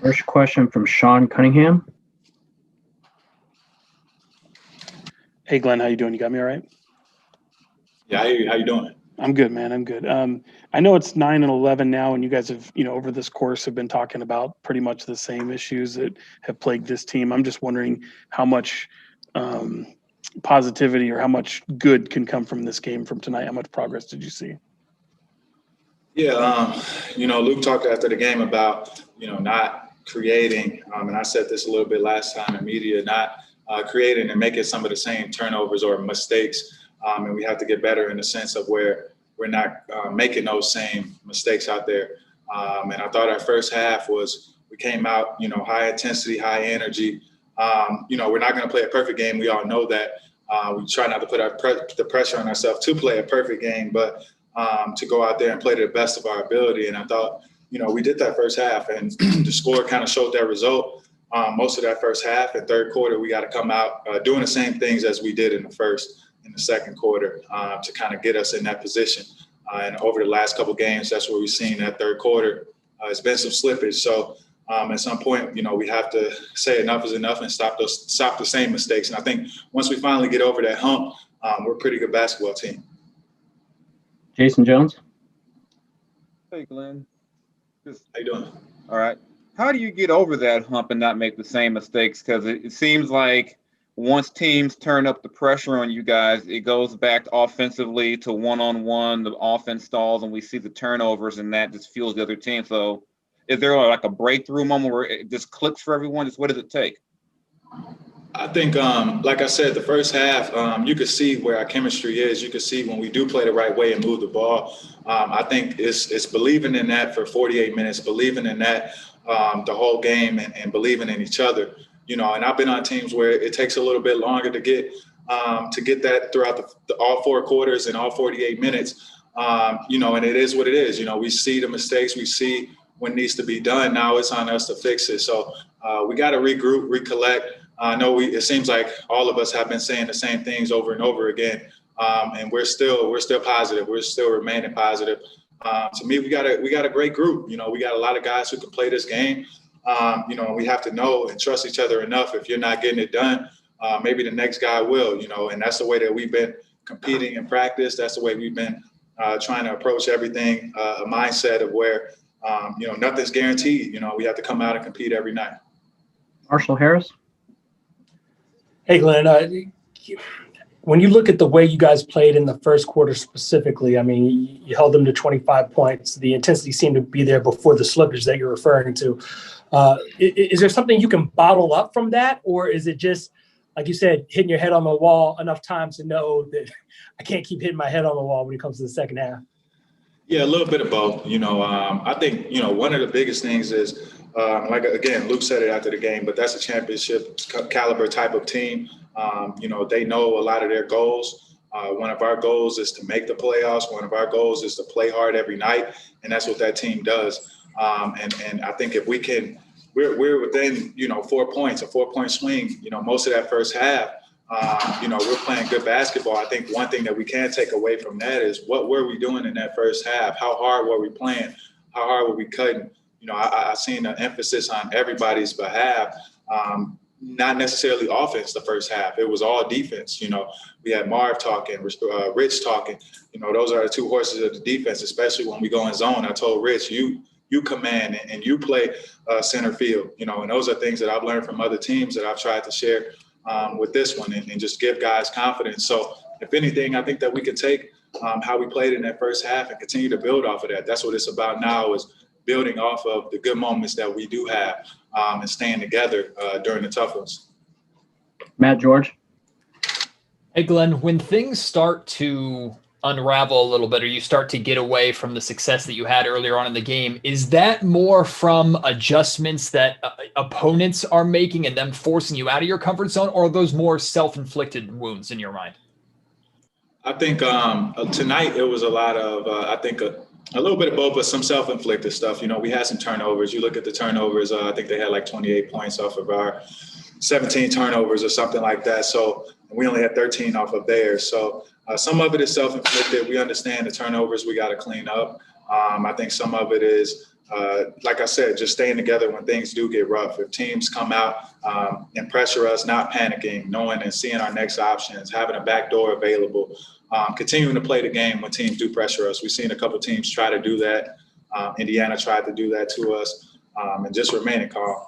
First question from Sean Cunningham. Hey, Glenn, how you doing? You got me all right? Yeah, I hear you. How you doing? I'm good, man. I'm good. I know it's 9-11 now, and you guys have, over this course have been talking about pretty much the same issues that have plagued this team. I'm just wondering how much positivity or how much good can come from this game from tonight. How much progress did you see? Yeah, Luke talked after the game about, not creating, and I said this a little bit last time in media, not creating and making some of the same turnovers or mistakes. And we have to get better in the sense of where we're not making those same mistakes out there. And I thought our first half we came out, high intensity, high energy. We're not going to play a perfect game. We all know that. We try not to put the pressure on ourselves to play a perfect game, but to go out there and play to the best of our ability. And I thought, we did that first half, and the score kind of showed that result. Most of that first half and third quarter, we got to come out doing the same things as we did in the second quarter to kind of get us in that position. And over the last couple games, that's where we've seen that third quarter. It's been some slippage. So at some point, we have to say enough is enough and stop the same mistakes. And I think once we finally get over that hump, we're a pretty good basketball team. Jason Jones. Hey, Glenn. How you doing? All right. How do you get over that hump and not make the same mistakes? Because it seems like once teams turn up the pressure on you guys, it goes back offensively to one-on-one. The offense stalls, and we see the turnovers, and that just fuels the other team. So is there like a breakthrough moment where it just clicks for everyone? Just what does it take? I think, like I said, the first half, you could see where our chemistry is. You could see when we do play the right way and move the ball. I think it's believing in that for 48 minutes, believing in that the whole game, and believing in each other. And I've been on teams where it takes a little bit longer to get that throughout all four quarters and all 48 minutes. And it is what it is. We see the mistakes, we see what needs to be done. Now it's on us to fix it. So we got to regroup, recollect. I know it seems like all of us have been saying the same things over and over again, and we're still positive. We're still remaining positive. To me, we got a great group. We got a lot of guys who can play this game. And we have to know and trust each other enough. If you're not getting it done, maybe the next guy will. And that's the way that we've been competing in practice. That's the way we've been trying to approach everything. A mindset of where nothing's guaranteed. We have to come out and compete every night. Marshall Harris. Hey, Glenn, when you look at the way you guys played in the first quarter specifically, I mean, you held them to 25 points. The intensity seemed to be there before the slippage that you're referring to. Is there something you can bottle up from that? Or is it just, like you said, hitting your head on the wall enough times to know that I can't keep hitting my head on the wall when it comes to the second half? Yeah, a little bit of both. I think, one of the biggest things is, like, again, Luke said it after the game, but that's a championship caliber type of team. They know a lot of their goals. One of our goals is to make the playoffs. One of our goals is to play hard every night, and that's what that team does. And I think if we can, we're within, 4 points, a 4-point swing, most of that first half. We're playing good basketball. I think one thing that we can take away from that is what were we doing in that first half? How hard were we playing? How hard were we cutting? I seen an emphasis on everybody's behalf, not necessarily offense the first half. It was all defense. We had Marv talking, Rich talking. Those are the two horses of the defense, especially when we go in zone. I told Rich, you command and you play center field, and those are things that I've learned from other teams that I've tried to share with this one and just give guys confidence. So if anything, I think that we can take how we played in that first half and continue to build off of that. That's what it's about now, is building off of the good moments that we do have and staying together during the tough ones. Matt George. Hey, Glenn, when things start to unravel a little bit, or you start to get away from the success that you had earlier on in the game, is that more from adjustments that opponents are making and them forcing you out of your comfort zone, or are those more self-inflicted wounds in your mind? I think tonight it was a lot of, a little bit of both, but some self-inflicted stuff. We had some turnovers. You look at the turnovers, I think they had like 28 points off of our 17 turnovers or something like that. So we only had 13 off of theirs. So some of it is self-inflicted. We understand the turnovers we got to clean up. I think some of it is like I said, just staying together when things do get rough. If teams come out and pressure us, not panicking, knowing and seeing our next options, having a back door available, continuing to play the game when teams do pressure us. We've seen a couple teams try to do that. Indiana tried to do that to us, and just remaining calm.